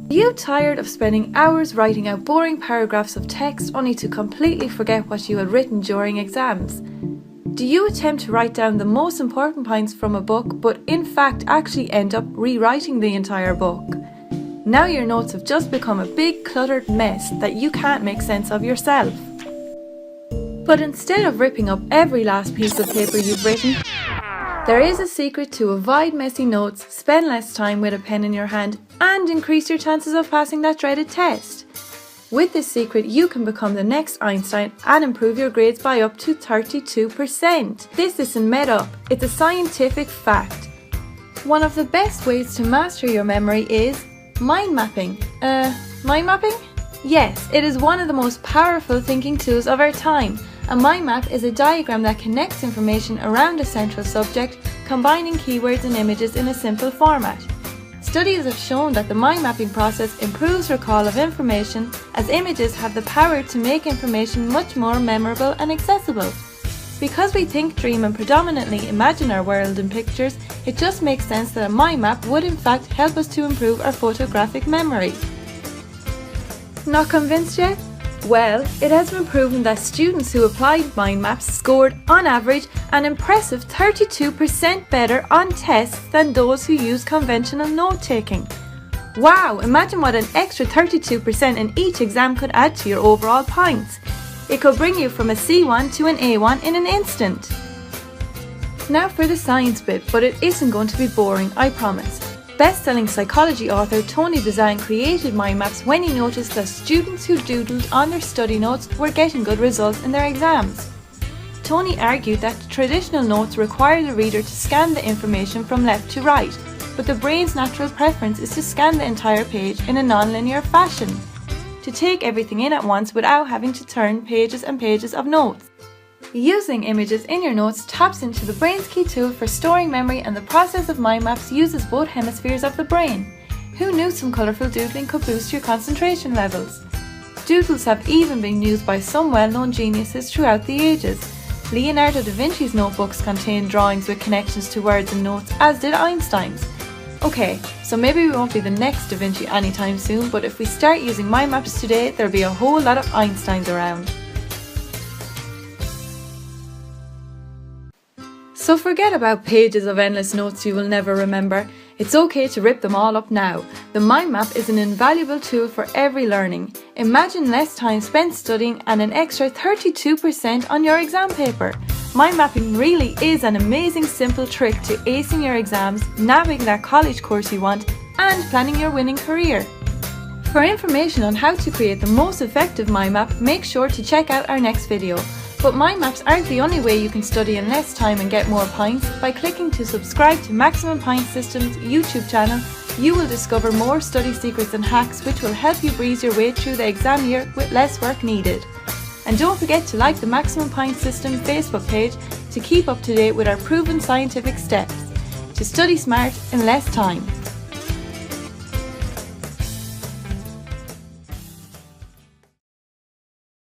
Are you tired of spending hours writing out boring paragraphs of text only to completely forget what you had written during exams? Do you attempt to write down the most important points from a book but in fact actually end up rewriting the entire book? Now your notes have just become a big cluttered mess that you can't make sense of yourself. But instead of ripping up every last piece of paper you've written, there is a secret to avoid messy notes, spend less time with a pen in your hand, and increase your chances of passing that dreaded test. With this secret, you can become the next Einstein and improve your grades by up to 32%. This isn't made up, it's a scientific fact. One of the best ways to master your memory is mind mapping. Mind mapping? Yes, it is one of the most powerful thinking tools of our time. A mind map is a diagram that connects information around a central subject, combining keywords and images in a simple format. Studies have shown that the mind mapping process improves recall of information, as images have the power to make information much more memorable and accessible. Because we think, dream and predominantly imagine our world in pictures, it just makes sense that a mind map would in fact help us to improve our photographic memory. Not convinced yet? Well, it has been proven that students who applied mind maps scored, on average, an impressive 32% better on tests than those who used conventional note-taking. Wow, imagine what an extra 32% in each exam could add to your overall points. It could bring you from a C1 to an A1 in an instant. Now for the science bit, but it isn't going to be boring, I promise. Best-selling psychology author Tony Buzan created mind maps when he noticed that students who doodled on their study notes were getting good results in their exams. Tony argued that traditional notes require the reader to scan the information from left to right, but the brain's natural preference is to scan the entire page in a non-linear fashion, to take everything in at once without having to turn pages and pages of notes. Using images in your notes taps into the brain's key tool for storing memory, and the process of mind maps uses both hemispheres of the brain. Who knew some colourful doodling could boost your concentration levels? Doodles have even been used by some well-known geniuses throughout the ages. Leonardo da Vinci's notebooks contained drawings with connections to words and notes, as did Einstein's. Okay, so maybe we won't be the next Da Vinci anytime soon, but if we start using mind maps today, there'll be a whole lot of Einsteins around. So forget about pages of endless notes you will never remember. It's okay to rip them all up now. The mind map is an invaluable tool for every learning. Imagine less time spent studying and an extra 32% on your exam paper. Mind mapping really is an amazing simple trick to acing your exams, nabbing that college course you want, and planning your winning career. For information on how to create the most effective mind map, make sure to check out our next video. But mind maps aren't the only way you can study in less time and get more points. By clicking to subscribe to Maximum Points System's YouTube channel, you will discover more study secrets and hacks which will help you breeze your way through the exam year with less work needed. And don't forget to like the Maximum Points System Facebook page to keep up to date with our proven scientific steps to study smart in less time.